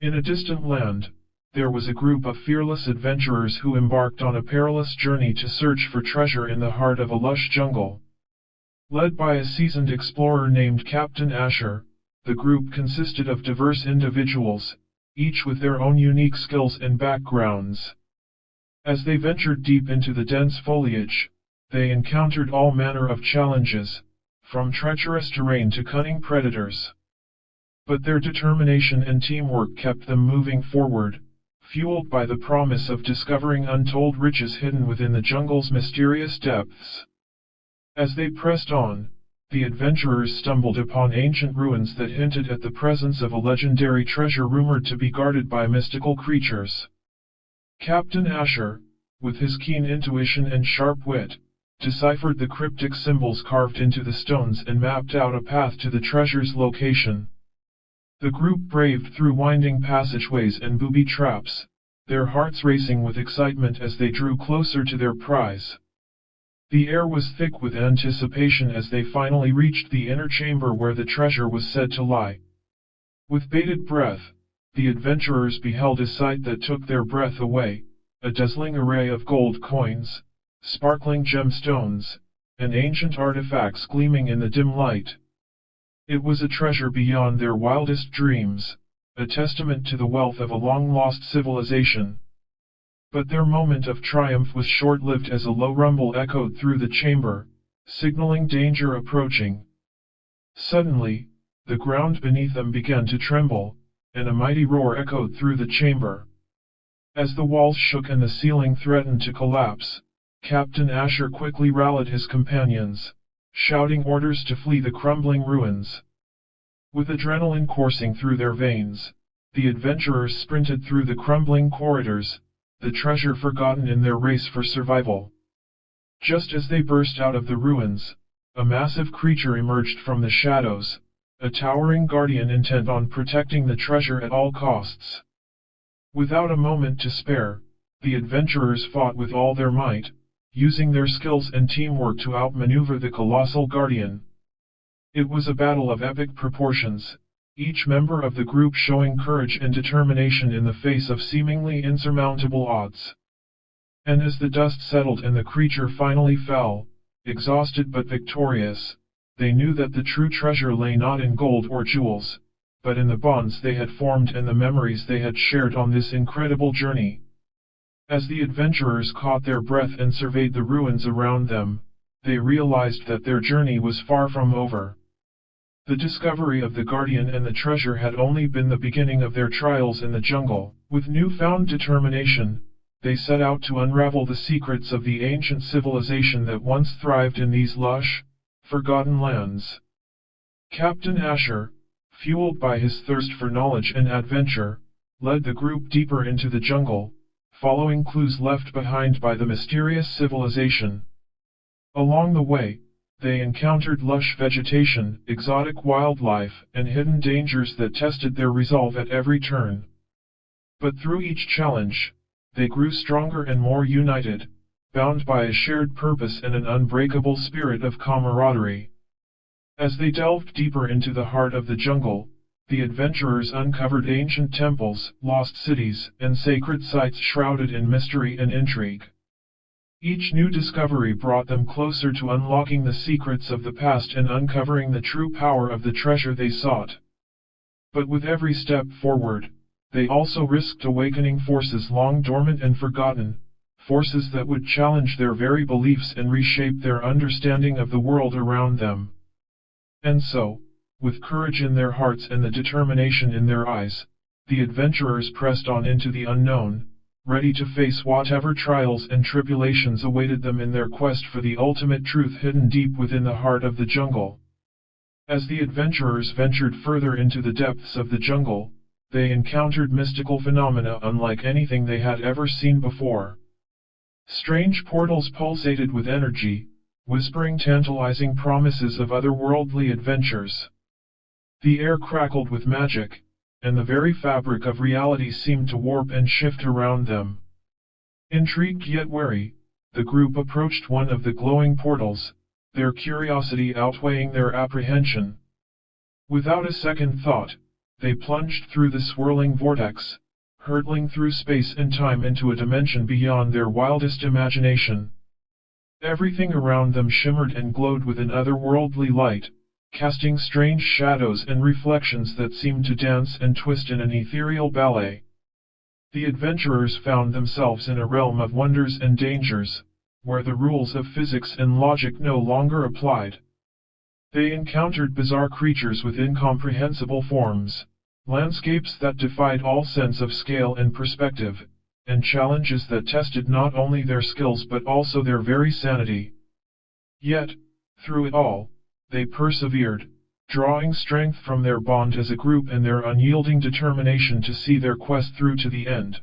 In a distant land, there was a group of fearless adventurers who embarked on a perilous journey to search for treasure in the heart of a lush jungle. Led by a seasoned explorer named Captain Asher, the group consisted of diverse individuals, each with their own unique skills and backgrounds. As they ventured deep into the dense foliage, they encountered all manner of challenges, from treacherous terrain to cunning predators. But their determination and teamwork kept them moving forward, fueled by the promise of discovering untold riches hidden within the jungle's mysterious depths. As they pressed on, the adventurers stumbled upon ancient ruins that hinted at the presence of a legendary treasure rumored to be guarded by mystical creatures. Captain Asher, with his keen intuition and sharp wit, deciphered the cryptic symbols carved into the stones and mapped out a path to the treasure's location. The group braved through winding passageways and booby traps, their hearts racing with excitement as they drew closer to their prize. The air was thick with anticipation as they finally reached the inner chamber where the treasure was said to lie. With bated breath, the adventurers beheld a sight that took their breath away, a dazzling array of gold coins, sparkling gemstones, and ancient artifacts gleaming in the dim light. It was a treasure beyond their wildest dreams, a testament to the wealth of a long-lost civilization. But their moment of triumph was short-lived as a low rumble echoed through the chamber, signaling danger approaching. Suddenly, the ground beneath them began to tremble, and a mighty roar echoed through the chamber. As the walls shook and the ceiling threatened to collapse, Captain Asher quickly rallied his companions, shouting orders to flee the crumbling ruins. With adrenaline coursing through their veins, the adventurers sprinted through the crumbling corridors, the treasure forgotten in their race for survival. Just as they burst out of the ruins, a massive creature emerged from the shadows, a towering guardian intent on protecting the treasure at all costs. Without a moment to spare, the adventurers fought with all their might, using their skills and teamwork to outmaneuver the colossal guardian. It was a battle of epic proportions, each member of the group showing courage and determination in the face of seemingly insurmountable odds. And as the dust settled and the creature finally fell, exhausted but victorious, they knew that the true treasure lay not in gold or jewels, but in the bonds they had formed and the memories they had shared on this incredible journey. As the adventurers caught their breath and surveyed the ruins around them, they realized that their journey was far from over. The discovery of the guardian and the treasure had only been the beginning of their trials in the jungle. With newfound determination, they set out to unravel the secrets of the ancient civilization that once thrived in these lush, forgotten lands. Captain Asher, fueled by his thirst for knowledge and adventure, led the group deeper into the jungle, following clues left behind by the mysterious civilization. Along the way, they encountered lush vegetation, exotic wildlife, and hidden dangers that tested their resolve at every turn. But through each challenge, they grew stronger and more united, bound by a shared purpose and an unbreakable spirit of camaraderie. As they delved deeper into the heart of the jungle, the adventurers uncovered ancient temples, lost cities, and sacred sites shrouded in mystery and intrigue. Each new discovery brought them closer to unlocking the secrets of the past and uncovering the true power of the treasure they sought. But with every step forward, they also risked awakening forces long dormant and forgotten, forces that would challenge their very beliefs and reshape their understanding of the world around them. And so, with courage in their hearts and the determination in their eyes, the adventurers pressed on into the unknown, ready to face whatever trials and tribulations awaited them in their quest for the ultimate truth hidden deep within the heart of the jungle. As the adventurers ventured further into the depths of the jungle, they encountered mystical phenomena unlike anything they had ever seen before. Strange portals pulsated with energy, whispering tantalizing promises of otherworldly adventures. The air crackled with magic, and the very fabric of reality seemed to warp and shift around them. Intrigued yet wary, the group approached one of the glowing portals, their curiosity outweighing their apprehension. Without a second thought, They plunged through the swirling vortex, hurtling through space and time into a dimension beyond their wildest imagination. Everything around them shimmered and glowed with an otherworldly light, casting strange shadows and reflections that seemed to dance and twist in an ethereal ballet. The adventurers found themselves in a realm of wonders and dangers, where the rules of physics and logic no longer applied. They encountered bizarre creatures with incomprehensible forms, landscapes that defied all sense of scale and perspective, and challenges that tested not only their skills but also their very sanity. Yet, through it all, they persevered, drawing strength from their bond as a group and their unyielding determination to see their quest through to the end.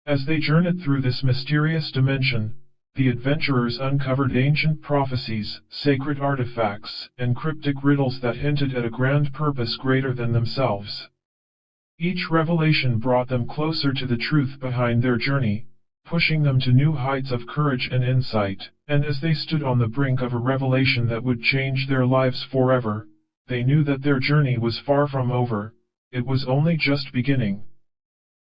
As they journeyed through this mysterious dimension, the adventurers uncovered ancient prophecies, sacred artifacts, and cryptic riddles that hinted at a grand purpose greater than themselves. Each revelation brought them closer to the truth behind their journey, pushing them to new heights of courage and insight, and as they stood on the brink of a revelation that would change their lives forever, they knew that their journey was far from over, it was only just beginning.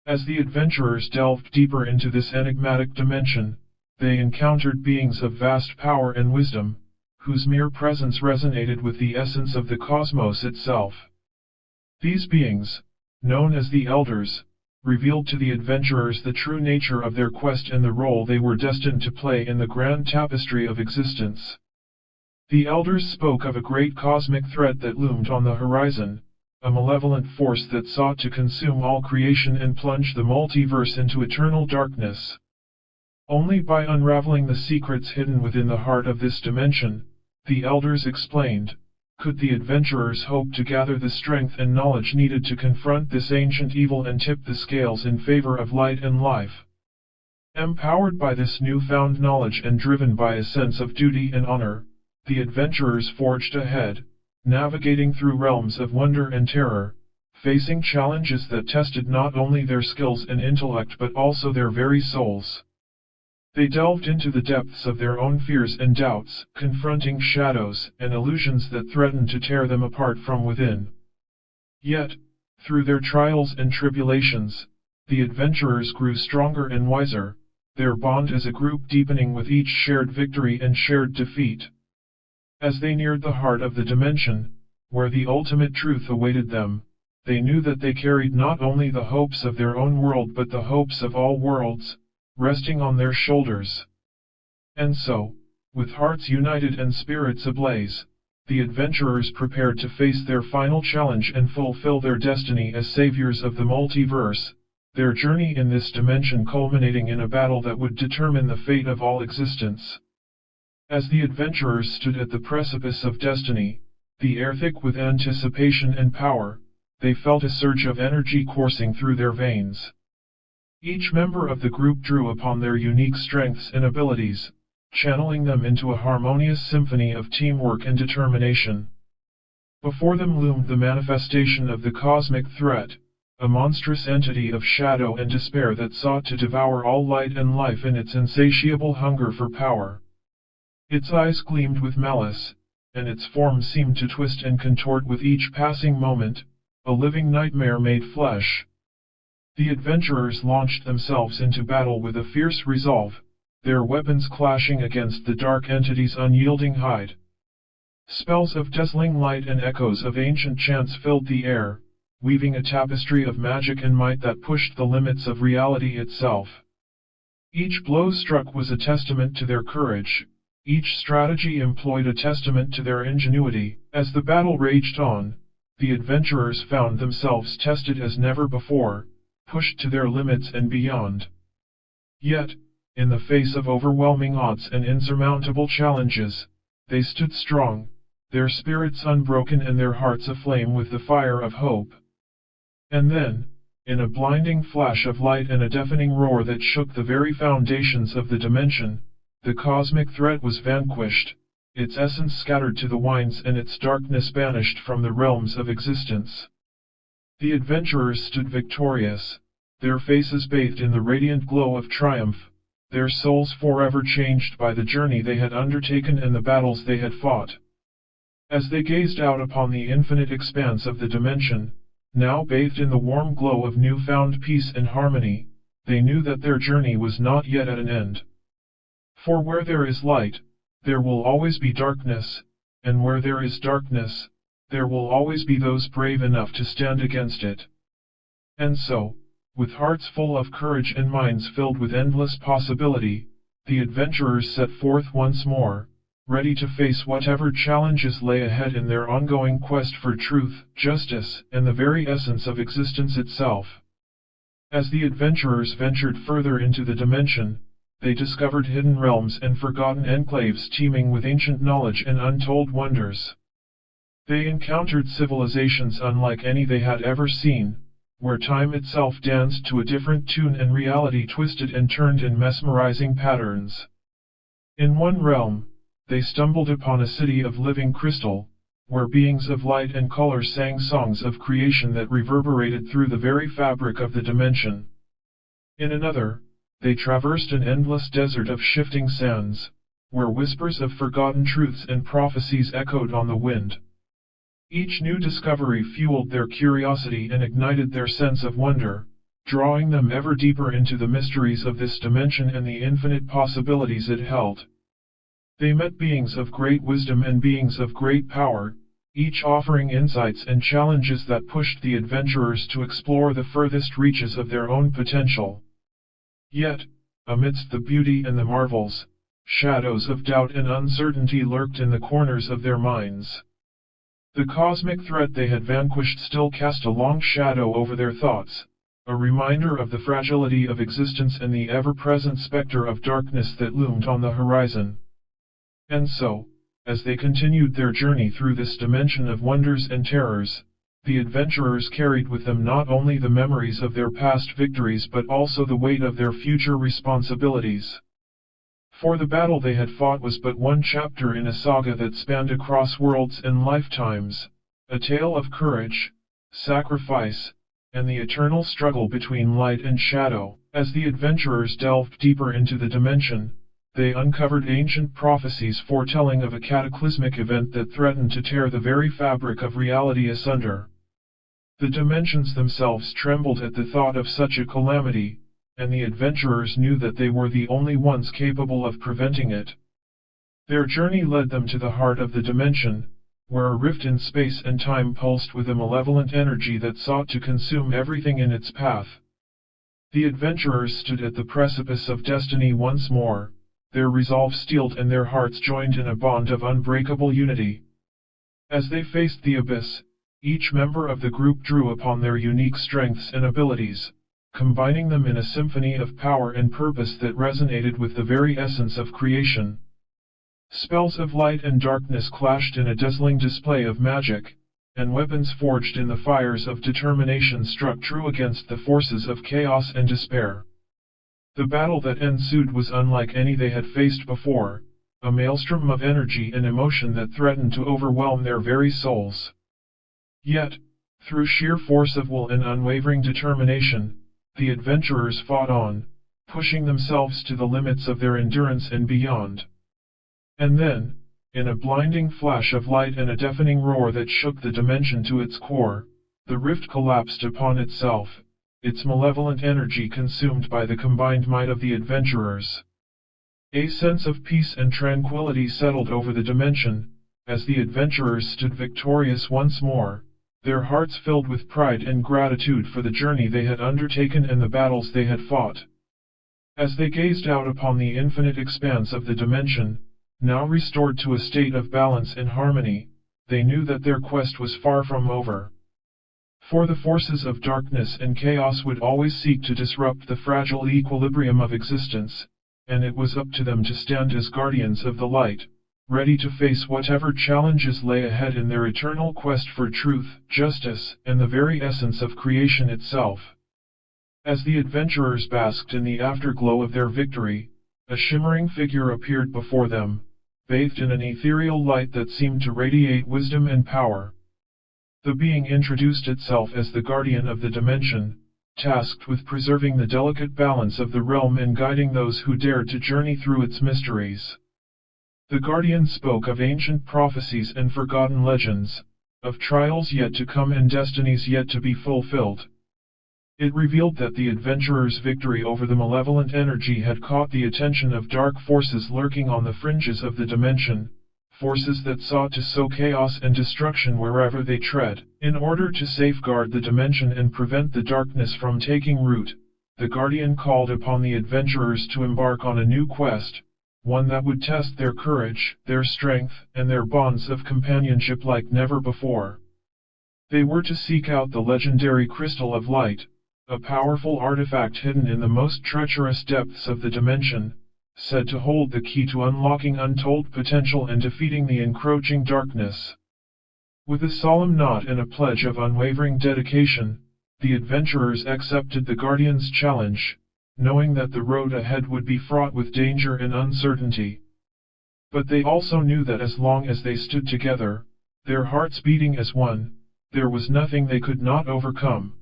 As the adventurers delved deeper into this enigmatic dimension, they encountered beings of vast power and wisdom, whose mere presence resonated with the essence of the cosmos itself. These beings, known as the Elders, revealed to the adventurers the true nature of their quest and the role they were destined to play in the grand tapestry of existence. The Elders spoke of a great cosmic threat that loomed on the horizon, a malevolent force that sought to consume all creation and plunge the multiverse into eternal darkness. Only by unraveling the secrets hidden within the heart of this dimension, the Elders explained, could the adventurers hope to gather the strength and knowledge needed to confront this ancient evil and tip the scales in favor of light and life. Empowered by this newfound knowledge and driven by a sense of duty and honor, the adventurers forged ahead, navigating through realms of wonder and terror, facing challenges that tested not only their skills and intellect but also their very souls. They delved into the depths of their own fears and doubts, confronting shadows and illusions that threatened to tear them apart from within. Yet, through their trials and tribulations, the adventurers grew stronger and wiser, their bond as a group deepening with each shared victory and shared defeat. As they neared the heart of the dimension, where the ultimate truth awaited them, they knew that they carried not only the hopes of their own world but the hopes of all worlds, resting on their shoulders. And so, with hearts united and spirits ablaze, the adventurers prepared to face their final challenge and fulfill their destiny as saviors of the multiverse, their journey in this dimension culminating in a battle that would determine the fate of all existence. As the adventurers stood at the precipice of destiny, the air thick with anticipation and power, they felt a surge of energy coursing through their veins. Each member of the group drew upon their unique strengths and abilities, channeling them into a harmonious symphony of teamwork and determination. Before them loomed the manifestation of the cosmic threat, a monstrous entity of shadow and despair that sought to devour all light and life in its insatiable hunger for power. Its eyes gleamed with malice, and its form seemed to twist and contort with each passing moment, a living nightmare made flesh. The adventurers launched themselves into battle with a fierce resolve, their weapons clashing against the dark entity's unyielding hide. Spells of dazzling light and echoes of ancient chants filled the air, weaving a tapestry of magic and might that pushed the limits of reality itself. Each blow struck was a testament to their courage, each strategy employed a testament to their ingenuity. As the battle raged on, the adventurers found themselves tested as never before, pushed to their limits and beyond. Yet, in the face of overwhelming odds and insurmountable challenges, they stood strong, their spirits unbroken and their hearts aflame with the fire of hope. And then, in a blinding flash of light and a deafening roar that shook the very foundations of the dimension, the cosmic threat was vanquished, its essence scattered to the winds and its darkness banished from the realms of existence. The adventurers stood victorious, their faces bathed in the radiant glow of triumph, their souls forever changed by the journey they had undertaken and the battles they had fought. As they gazed out upon the infinite expanse of the dimension, now bathed in the warm glow of newfound peace and harmony, they knew that their journey was not yet at an end. For where there is light, there will always be darkness, and where there is darkness, there will always be those brave enough to stand against it. And so, with hearts full of courage and minds filled with endless possibility, the adventurers set forth once more, ready to face whatever challenges lay ahead in their ongoing quest for truth, justice, and the very essence of existence itself. As the adventurers ventured further into the dimension, they discovered hidden realms and forgotten enclaves teeming with ancient knowledge and untold wonders. They encountered civilizations unlike any they had ever seen, where time itself danced to a different tune and reality twisted and turned in mesmerizing patterns. In one realm, they stumbled upon a city of living crystal, where beings of light and color sang songs of creation that reverberated through the very fabric of the dimension. In another, they traversed an endless desert of shifting sands, where whispers of forgotten truths and prophecies echoed on the wind. Each new discovery fueled their curiosity and ignited their sense of wonder, drawing them ever deeper into the mysteries of this dimension and the infinite possibilities it held. They met beings of great wisdom and beings of great power, each offering insights and challenges that pushed the adventurers to explore the furthest reaches of their own potential. Yet, amidst the beauty and the marvels, shadows of doubt and uncertainty lurked in the corners of their minds. The cosmic threat they had vanquished still cast a long shadow over their thoughts, a reminder of the fragility of existence and the ever-present specter of darkness that loomed on the horizon. And so, as they continued their journey through this dimension of wonders and terrors, the adventurers carried with them not only the memories of their past victories but also the weight of their future responsibilities. For the battle they had fought was but one chapter in a saga that spanned across worlds and lifetimes, a tale of courage, sacrifice, and the eternal struggle between light and shadow. As the adventurers delved deeper into the dimension, they uncovered ancient prophecies foretelling of a cataclysmic event that threatened to tear the very fabric of reality asunder. The dimensions themselves trembled at the thought of such a calamity, and the adventurers knew that they were the only ones capable of preventing it. Their journey led them to the heart of the dimension, where a rift in space and time pulsed with a malevolent energy that sought to consume everything in its path. The adventurers stood at the precipice of destiny once more, their resolve steeled and their hearts joined in a bond of unbreakable unity. As they faced the abyss, each member of the group drew upon their unique strengths and abilities, combining them in a symphony of power and purpose that resonated with the very essence of creation. Spells of light and darkness clashed in a dazzling display of magic, and weapons forged in the fires of determination struck true against the forces of chaos and despair. The battle that ensued was unlike any they had faced before, a maelstrom of energy and emotion that threatened to overwhelm their very souls. Yet, through sheer force of will and unwavering determination, the adventurers fought on, pushing themselves to the limits of their endurance and beyond. And then, in a blinding flash of light and a deafening roar that shook the dimension to its core, the rift collapsed upon itself, its malevolent energy consumed by the combined might of the adventurers. A sense of peace and tranquility settled over the dimension, as the adventurers stood victorious once more, their hearts filled with pride and gratitude for the journey they had undertaken and the battles they had fought. As they gazed out upon the infinite expanse of the dimension, now restored to a state of balance and harmony, they knew that their quest was far from over. For the forces of darkness and chaos would always seek to disrupt the fragile equilibrium of existence, and it was up to them to stand as guardians of the light, ready to face whatever challenges lay ahead in their eternal quest for truth, justice, and the very essence of creation itself. As the adventurers basked in the afterglow of their victory, a shimmering figure appeared before them, bathed in an ethereal light that seemed to radiate wisdom and power. The being introduced itself as the guardian of the dimension, tasked with preserving the delicate balance of the realm and guiding those who dared to journey through its mysteries. The guardian spoke of ancient prophecies and forgotten legends, of trials yet to come and destinies yet to be fulfilled. It revealed that the adventurers' victory over the malevolent energy had caught the attention of dark forces lurking on the fringes of the dimension, forces that sought to sow chaos and destruction wherever they tread. In order to safeguard the dimension and prevent the darkness from taking root, the Guardian called upon the adventurers to embark on a new quest, one that would test their courage, their strength, and their bonds of companionship like never before. They were to seek out the legendary Crystal of Light, a powerful artifact hidden in the most treacherous depths of the dimension, said to hold the key to unlocking untold potential and defeating the encroaching darkness. With a solemn nod and a pledge of unwavering dedication, the adventurers accepted the Guardian's challenge, knowing that the road ahead would be fraught with danger and uncertainty. But they also knew that as long as they stood together, their hearts beating as one, there was nothing they could not overcome.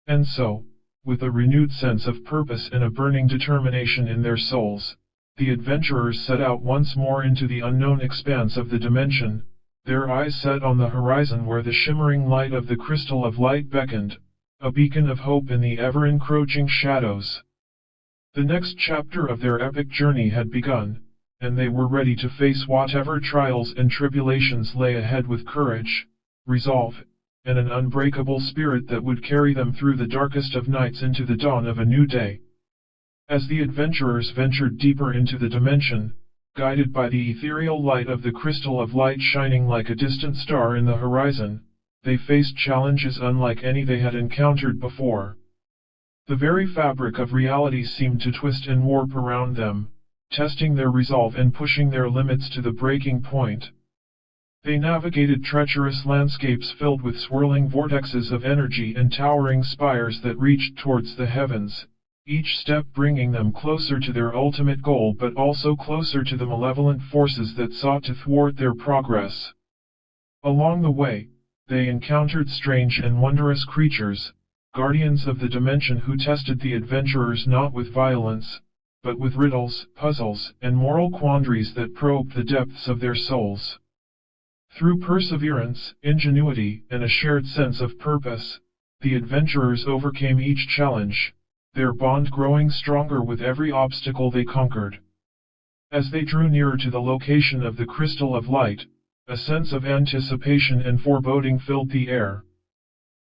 And so, with a renewed sense of purpose and a burning determination in their souls, the adventurers set out once more into the unknown expanse of the dimension, their eyes set on the horizon where the shimmering light of the Crystal of Light beckoned, a beacon of hope in the ever-encroaching shadows. The next chapter of their epic journey had begun, and they were ready to face whatever trials and tribulations lay ahead with courage, resolve, and an unbreakable spirit that would carry them through the darkest of nights into the dawn of a new day. As the adventurers ventured deeper into the dimension, guided by the ethereal light of the Crystal of Light shining like a distant star in the horizon, they faced challenges unlike any they had encountered before. The very fabric of reality seemed to twist and warp around them, testing their resolve and pushing their limits to the breaking point. They navigated treacherous landscapes filled with swirling vortexes of energy and towering spires that reached towards the heavens, each step bringing them closer to their ultimate goal but also closer to the malevolent forces that sought to thwart their progress. Along the way, they encountered strange and wondrous creatures, guardians of the dimension who tested the adventurers not with violence, but with riddles, puzzles, and moral quandaries that probed the depths of their souls. Through perseverance, ingenuity, and a shared sense of purpose, the adventurers overcame each challenge, their bond growing stronger with every obstacle they conquered. As they drew nearer to the location of the Crystal of Light, a sense of anticipation and foreboding filled the air.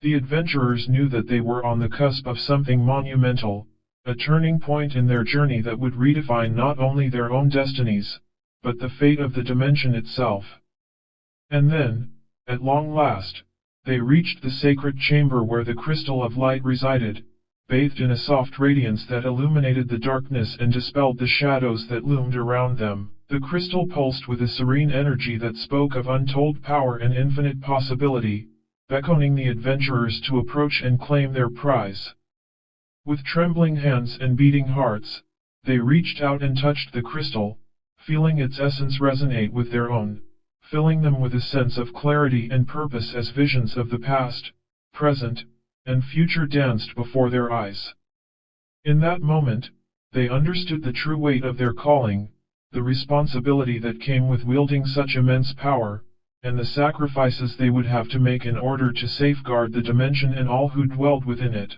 The adventurers knew that they were on the cusp of something monumental, a turning point in their journey that would redefine not only their own destinies, but the fate of the dimension itself. And then, at long last, they reached the sacred chamber where the Crystal of Light resided, bathed in a soft radiance that illuminated the darkness and dispelled the shadows that loomed around them. The crystal pulsed with a serene energy that spoke of untold power and infinite possibility, beckoning the adventurers to approach and claim their prize. With trembling hands and beating hearts, they reached out and touched the crystal, feeling its essence resonate with their own, filling them with a sense of clarity and purpose as visions of the past, present, and future danced before their eyes. In that moment, they understood the true weight of their calling, the responsibility that came with wielding such immense power, and the sacrifices they would have to make in order to safeguard the dimension and all who dwelled within it.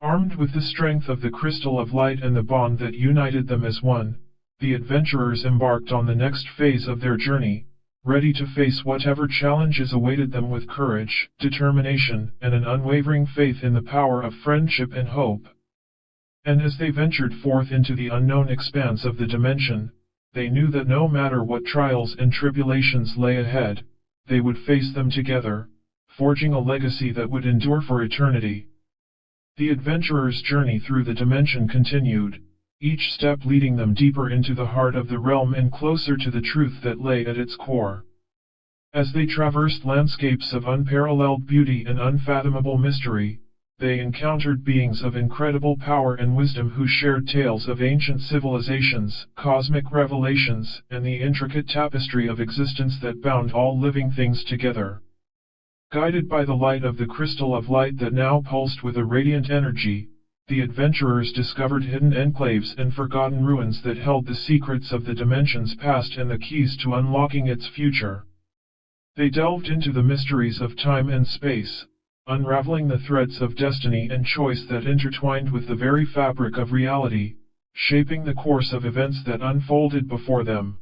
Armed with the strength of the Crystal of Light and the bond that united them as one, the adventurers embarked on the next phase of their journey, ready to face whatever challenges awaited them with courage, determination, and an unwavering faith in the power of friendship and hope. And as they ventured forth into the unknown expanse of the dimension, they knew that no matter what trials and tribulations lay ahead, they would face them together, forging a legacy that would endure for eternity. The adventurers' journey through the dimension continued, each step leading them deeper into the heart of the realm and closer to the truth that lay at its core. As they traversed landscapes of unparalleled beauty and unfathomable mystery, they encountered beings of incredible power and wisdom who shared tales of ancient civilizations, cosmic revelations, and the intricate tapestry of existence that bound all living things together. Guided by the light of the Crystal of Light that now pulsed with a radiant energy, the adventurers discovered hidden enclaves and forgotten ruins that held the secrets of the dimension's past and the keys to unlocking its future. They delved into the mysteries of time and space, unraveling the threads of destiny and choice that intertwined with the very fabric of reality, shaping the course of events that unfolded before them.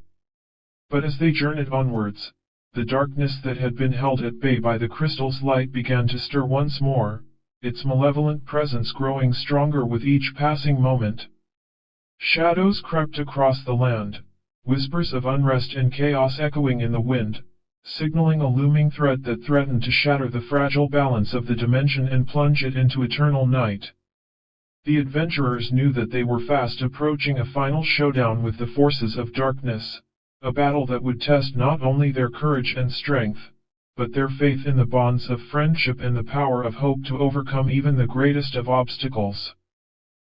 But as they journeyed onwards, the darkness that had been held at bay by the crystal's light began to stir once more, its malevolent presence growing stronger with each passing moment. Shadows crept across the land, whispers of unrest and chaos echoing in the wind, signaling a looming threat that threatened to shatter the fragile balance of the dimension and plunge it into eternal night. The adventurers knew that they were fast approaching a final showdown with the forces of darkness, a battle that would test not only their courage and strength, but their faith in the bonds of friendship and the power of hope to overcome even the greatest of obstacles.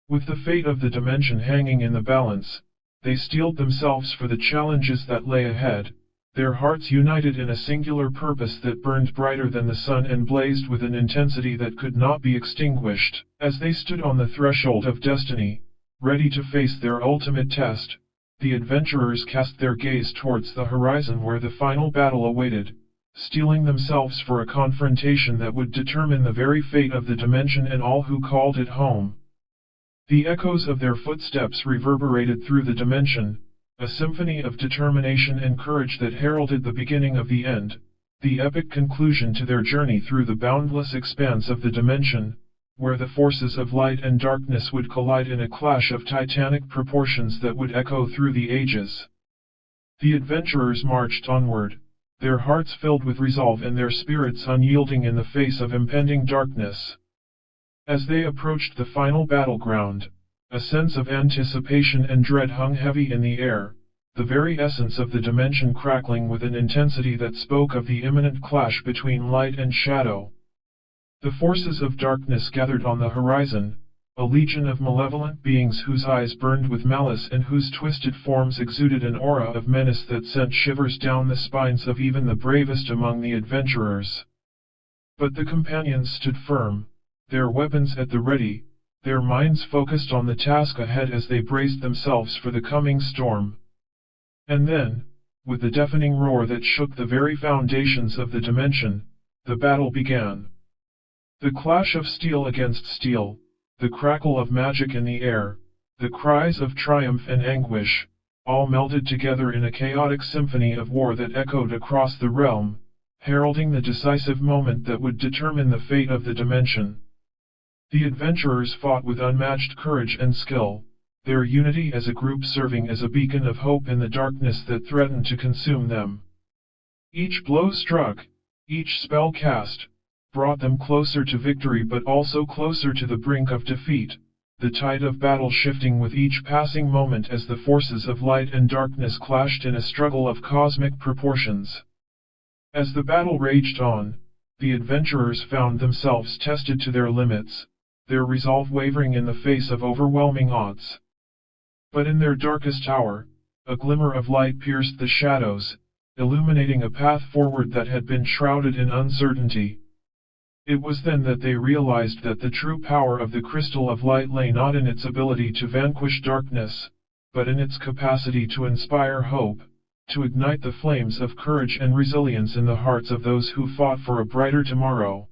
With the fate of the dimension hanging in the balance, they steeled themselves for the challenges that lay ahead, their hearts united in a singular purpose that burned brighter than the sun and blazed with an intensity that could not be extinguished. As they stood on the threshold of destiny, ready to face their ultimate test, the adventurers cast their gaze towards the horizon where the final battle awaited, steeling themselves for a confrontation that would determine the very fate of the dimension and all who called it home. The echoes of their footsteps reverberated through the dimension, a symphony of determination and courage that heralded the beginning of the end, the epic conclusion to their journey through the boundless expanse of the dimension, where the forces of light and darkness would collide in a clash of titanic proportions that would echo through the ages. The adventurers marched onward, their hearts filled with resolve and their spirits unyielding in the face of impending darkness. As they approached the final battleground, a sense of anticipation and dread hung heavy in the air, the very essence of the dimension crackling with an intensity that spoke of the imminent clash between light and shadow. The forces of darkness gathered on the horizon, a legion of malevolent beings whose eyes burned with malice and whose twisted forms exuded an aura of menace that sent shivers down the spines of even the bravest among the adventurers. But the companions stood firm, their weapons at the ready, their minds focused on the task ahead as they braced themselves for the coming storm. And then, with a deafening roar that shook the very foundations of the dimension, the battle began. The clash of steel against steel, the crackle of magic in the air, the cries of triumph and anguish, all melded together in a chaotic symphony of war that echoed across the realm, heralding the decisive moment that would determine the fate of the dimension. The adventurers fought with unmatched courage and skill, their unity as a group serving as a beacon of hope in the darkness that threatened to consume them. Each blow struck, each spell cast, brought them closer to victory but also closer to the brink of defeat, the tide of battle shifting with each passing moment as the forces of light and darkness clashed in a struggle of cosmic proportions. As the battle raged on, the adventurers found themselves tested to their limits, their resolve wavering in the face of overwhelming odds. But in their darkest hour, a glimmer of light pierced the shadows, illuminating a path forward that had been shrouded in uncertainty. It was then that they realized that the true power of the crystal of light lay not in its ability to vanquish darkness, but in its capacity to inspire hope, to ignite the flames of courage and resilience in the hearts of those who fought for a brighter tomorrow.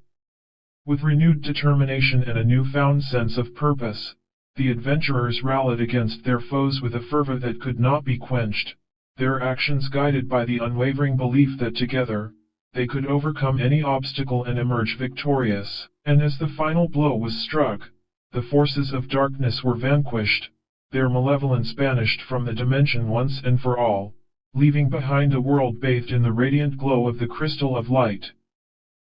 With renewed determination and a newfound sense of purpose, the adventurers rallied against their foes with a fervor that could not be quenched, their actions guided by the unwavering belief that together, they could overcome any obstacle and emerge victorious. And as the final blow was struck, the forces of darkness were vanquished, their malevolence banished from the dimension once and for all, leaving behind a world bathed in the radiant glow of the crystal of light.